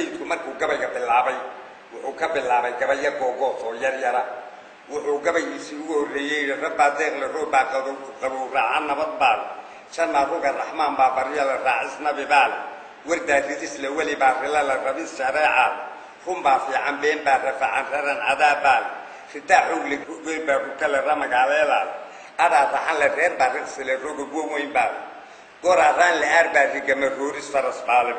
sayidku markuu gabayga bilaabay wuxuu ka bilaabay gabaya googoos oo yar yara wuxuu gabaygiisii ugu horreeyey rabbaa deeqle roobaa qabow raaca nabad baal janna ruga raxmaan baa barya la raacis nabi baal wardaa ridis la weli baa rila la rabis shareecaal run baa fiican been baa rafacan raran cadaa baal ridaa xogle goyn baa rukale ramagaaleelaal adaa raxan la reer baa riqsile roga goweyn baal goraaraan la aar baa rigama rooris faras baalim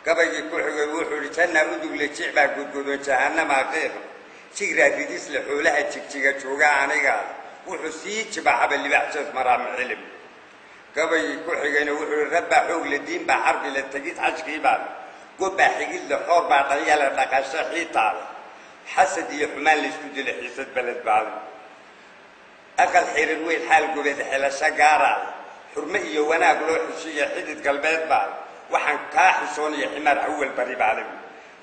gabaygii ku xigay wuxuu yidhi jannaa udugle jic baa gudgudoon jahannamaa qiiqa jigraa ridis le xoolaha jigjiga joogaa aniga wuxuu sii jibaaxaba libaaxjees maraami cilim gabaygii ku xigayna wuxuu yidhi rabbaa xoog le diin baa xarbi le tegid xajkii baa gobbaa xigid le xoor baa dhanyale dhaqasho xiitaale xasad iyo xumaan laysku dila xiisad beled baali aqal xirir weyn xaal gobeed xelasho gaaraale xurmo iyo wanaag loo xishiya xidid galbeed baa waxaan kaa xishoonaya ximaar awal bari baalim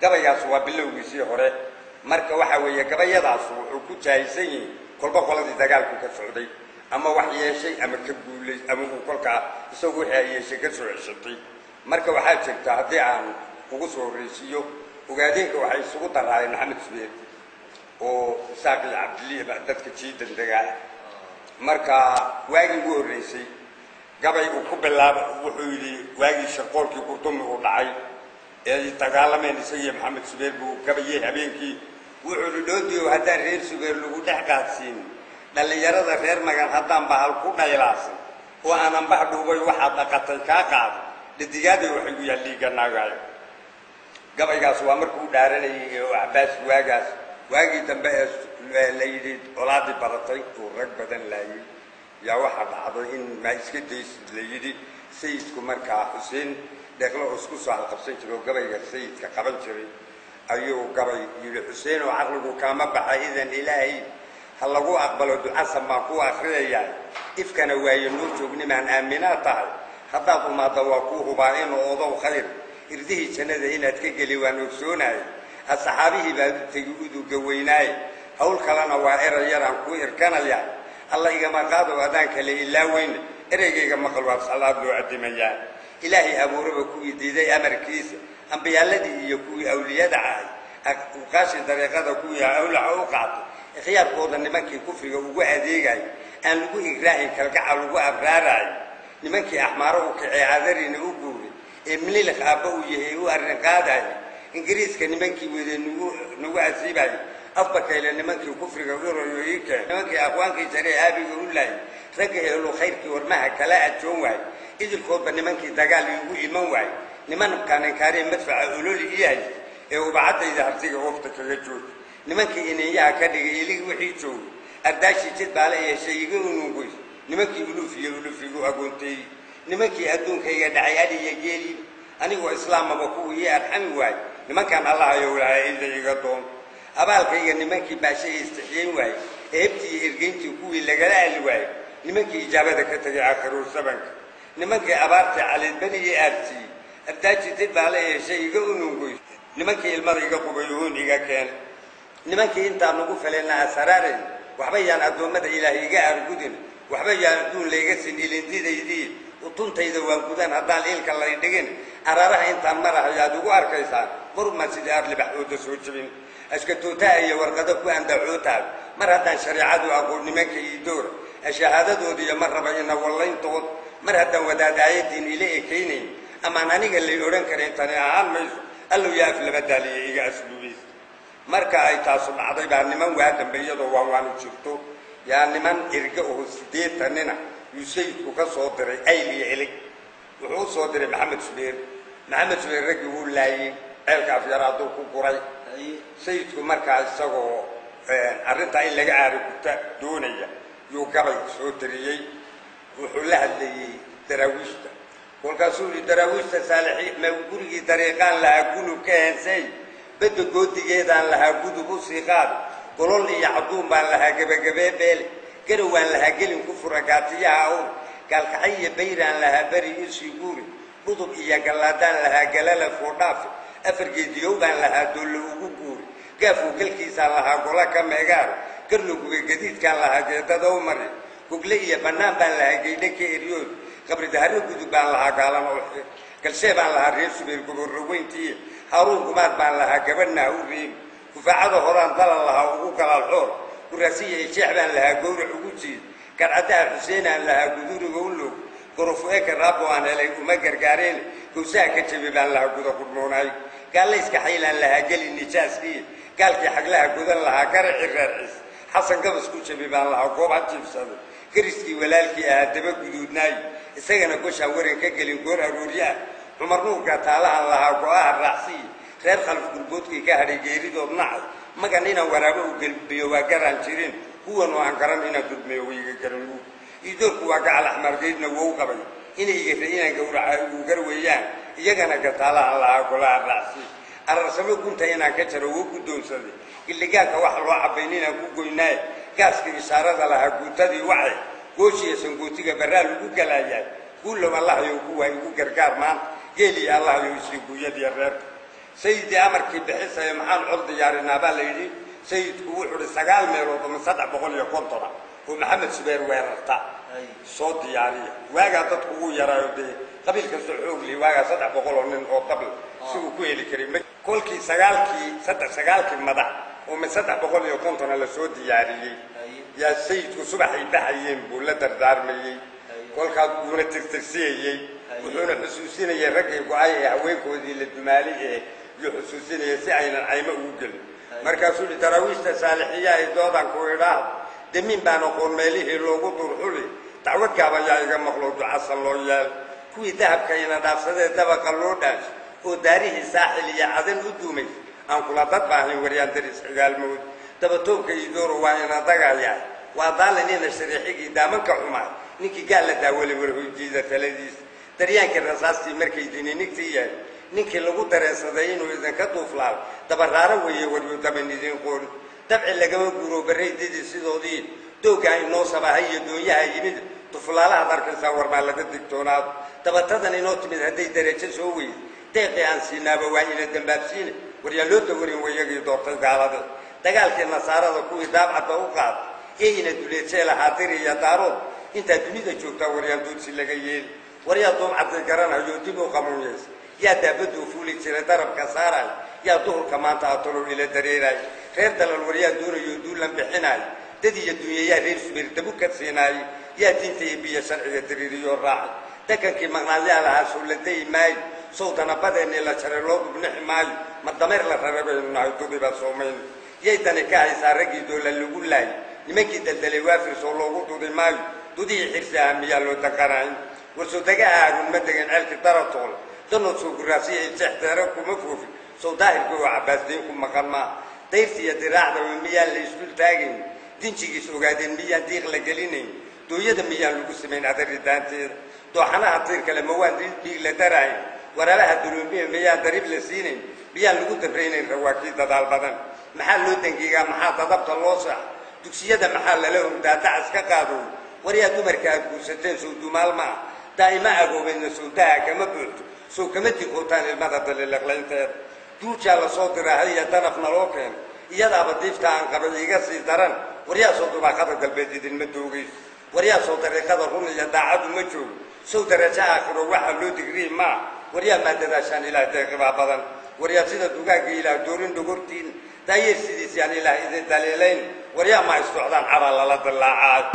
gabaygaas waa bilowgiisii hore marka waxa weeye gabayadaas wuxuu ku jaaysan yihiin kolba qoladii dagaalku ka socday ama wax yeeshay ama ka guulay ama uu kolkaa isagu wixii ay yeeshay ka soo ceshatay marka waxaa jirta haddii aan ugu soo horreysiiyo ogaadeenka waxay isugu daraayeen maxamed subeer oo isaaqi cabdiliya dadka jiidan degaa marka waagii ugu horreysay gabay uu ku bilaaba wuxuu yidhi waagii shaqoolkii qurtumi uu dhacay ee dagaalameen isagii maxamed subeer buu gabayey habeenkii wuxuu yidhi dhoodiyow haddaan reer subeer lagu dhex qaadsiin dhallinyarada reer magan haddaan bahal ku dhaylaasan oo aanan bax dhuubay waxaad dhaqatay kaa qaado dhadigaaday waxay gu yaal liiga naagaayo gabaygaas waa markuu dhaaranayay oo cabbaas waagii dambe ee la yidhi colaadii badatay uu rag badan laayay yaa waxaa dhacday in ma iska daysid la yidhi sayidku markaa xuseen dheeqlo isku soo halqabsan jiray oo gabayga sayidka qaban jiray ayuu gabay yidhi xuseen oo caqligu kaama baxa idan ilaahay ha lagu aqbalo ducasan baan ku akhriyayaa ifkana waaye noo joognimaan aaminaa tahay haddaad umaadda waa kuu hubaa inuu odow khayr irdihii jannada inaad ka geli waan ogsoonahay asxaabihii baad u tegi uduga weynaaye hawl kalena waa eray yaraan kuu irkanaya alla igama qaado adaan kale ilaa weyne ereygayga maqal waa salaad loo addimayaa ilaahay abuuraba kuwii diiday amarkiisa ambiyaaladii iyo kuwii awliyada ahay uqaashi dariiqada kuwii awlaca u qaatay khiyaarkooda nimankii kufriga ugu adeegay aan lagu igraahin kalgacal ugu abraaraay nimankii axmaaro u kicay cadarina u guuray ee mililak aabba uu yahay u arrin qaadaay ingiriiska nimankii wede nagu asiibay afbakayle nimankii kufriga uroyo ii keen nimankii aqwaankii jaree aabiga u laayay ragga eelu khayrkii warmaha kala ajoon waay idilkoodba nimankii dagaal iigu iman waay nimankaan inkaaree madfaca ololi ii haysta ee ubacadayda hartiga oofta kaga jooga nimankii inanyaha ka dhigay iligi wixii joogay ardaashii jid baale yeeshay iga unungoys nimankii ulufigu agoonteeyey nimankii adduunkayga dhacay adhiya geeli anigoo islaamaba kuwii ii arxami waay nimankaan allahayow lahaa ida iga doon abaalkayga nimankii baashay istixyeyn waayey ee hebtii iyo ergeyntii kuwii lagala ali waayey nimankii ijaabada ka tegay aakhiru sabanka nimankii abaartii caleedbani ii aabsiiyey ardaashii jid baale yeeshay iga unungoys nimankii ilmada iga qubay hoon iga keenay nimankii intaan nagu faleenna asaraarayn waxba yaan addoommada ilaahay iga aargudin waxba yaan adduun layga sin ilindidaydii utuntayda waan gudan haddaan iilka lay dhigin araaraha intaan marahayo aad ugu arkaysaan maruma sidii arlibaxooda soo jebin askatootaa iyo warqado ku andacootaad mar haddaan shareecadu aqoon nimanka ii doora shahaadadood iyo mar raba ina wallayntood mar haddaan wadaad aayadiin ila ekaynayn amaan aniga lay odhan karin tani ahaan mayso allow yaa af lama daaliya iga asluubiis marka ay taasu dhacday baa niman waa dambe iyadoo waanu jirto yaa niman irga oo 80 nina yuu sayidku ka soo diray ayl iyo ilig wuxuu u soo diray maxamed subeer raggii wuu laayey ceelka afyaraaduu ku guray sayidku markaa isagoo arrintaa in laga aariguta doonaya yuu gabay soo tiriyey wuxuu la hadlayey daraawiishta kolkaasuu yidhi daraawiishta saalixiin ma gurigii dariiqaan lahaa gulub ka heensay بدو جودي جيد عن لها جودو بوسيقات قولون لي يعطون بان لها جبجبه بيل كانوا عن لها جيل كفر قاتية عون قال كحية بير عن لها بري يسيقوري بضب إيا قلادان لها جلالة فورناف أفرق ديوب عن لها دول وجوري قافوا كل كيس عن لها قولا كم عجار كرلو جديد كان لها جدا دومري قبلية بنام بان لها جيدك إريود قبل دهرو جودو بان لها قالما كل شيء بان لها ريس بالقبور روينتي هارون قمات بان لها قبلنا وريم وفعاد هران ضل لها وقوق الحور وراسية الشيخ بان لها قور عقوتي كان عداء حسين لها قدور يقولوا قرفوك الرب وانا لي وما قرقارين كوساك تشبي بان لها قدر قرموناي قال ليس كحيلا لها قال النجاس دي قال كي حق لها قدر لها قرع الرئيس حسن قبس كوشبي بان لها قوبات تفسد كريستي ولالكي أهدبا قدودناي إساقنا كوشا ورين كقلين قور أروريا عمرنو قاتالها لها قواه الرأسي خير خلف قلبوتكي كهري جيريد وبنعض ما كانينا ورابو قلبيو وقران شيرين هو نوعان قران هنا دودميو ويقرنو يدورك واقع الأحمر قيدنا ووقبي إنا يقرئينا وقرويان إيقنا قاتالها لها قواه الرأسي الرسمي كنت هنا كترو وقدون صدي اللي قاك واحد الواحد بينينا كوكويناي كاسك إشارة لها قوتدي وعي قوشي سنقوتيك برال وقلايات كل ما الله يوقوها يوقر كارمان يلي الله يوسيقو يدي الرب سيدي أمرك بحسة يمحان عرض يارنا باليدي سيد كوحر السقال ميروض من صدع بقول يكون طرع ومحمد سبير ويرتا صوت يارية واقع تدقو يرايودي قبل كسرعوك لي واقع صدع بقول من قبل سوى كويلي كريم كل كي سقالكي صدع سقالكي مدع ومن صدع بقول يكون طرع لصوت يارية يا سيد وصبح يبحيين بولا دردار ميي كل كابونا تكتسيه وحنا حسوسين يركي وعي هوين كودي للدمالي يحسوسين يسعينا عيمة وجل مركزوا لتراويش تسالحية يدودا كويرا دمين بانو قول ماليه لوجو طرحولي تعود كابا جايga مخلوق عسل لويال كوي ذهب كينا دافسده دبق اللوداش وداريه ساحلية عدن ودومي أن كل تطبعه وريان درس عقال موت تبتوك يدور وانا دقايا وضالني نشريحي دامن كحماي نيكي قال لداولي ورهو جيدة ثلاثيس دريان كالرصاصي مركي ديني نكتيا نيكي لغو درسدين وإذن كطوفلال تبرارا ويه وريو تبنيدين قول تبعي لقوا قورو بري ديدي سيدودين دوكا إنو صباحي دونيها يمد طفلالها دارك نساور بالك الدكتونات تبتدن إنو تمد هدي دريتش سوي تيقي عن سينابا وعين الدنبابسين وريان لوتو ورين ويقي دورتل قالت دقال كي النصارى كوي دابعة وقات إيه ندولي تشيلا حاطيري يا دارود أنت دنيا جوكتا وريان دوتسي لقيين وريان دوم عبد الكران هجوتيبو قمونيس يا دابدو فولي تشيلا درب كسارا يا دور كمان تعطلوا إلى دريراي خير دلال وريان دون يدول لم بحناي تدي الدنيا يا ريس بيرتبوك سيناي يا دينتي بيا شرعي دريري الراحل تكن كي مغنالي على سولتي ماي صوتنا بدا إن لا شرلوك بنحي ماي ما الضمير لا فرقوا إنه يدوبي بصومين يتني كاي سارقي دول اللي يقول لي لمكي دلدلي وافر سولوغو دودي ماي دودي حرسها ميالو تقرأين ورسودقاء هارون مدقين عالك ترطول دونو سوق راسية تحتاركو مفوفي صداهر كو عباس دينكم مقالما ديرتي يدراعدا وميال اللي يسبل تاقين دينشيكي سوقادين ميال ديغ لقلينين دو يد ميال لقسمين عدر ردانتين دو حنا هطير كلموان ديغ لدراعين ورالها دلومين ميال دريب لسينين ميال لقو تبرينين رواكي دادال بدن محل لو دنقيقا محل تضبط اللوصع دوكسيادة محل لهم داتعس كقادو وريا دمركا قوستين سو دومال ما دائما أقو من سوداء كما بلت سو كمتي قوتان المدد للأقلين دوشا لصوت راهية دنف نلوكين يدا بديفتا عن قبل يقصي درن وريا صوت باقات قلبي دي المدوغيس وريا صوت الرقادة هون يدعاد مجول صوت رجاء آخر وواحد لو تقريب ما وريا ما تداشان إلى تقبع بدن وريا سيدة دوغاقي إلى دورين دوغورتين داير سيديس يعني إلى إذن دليلين وريا ما يستعدان على الله دلاعات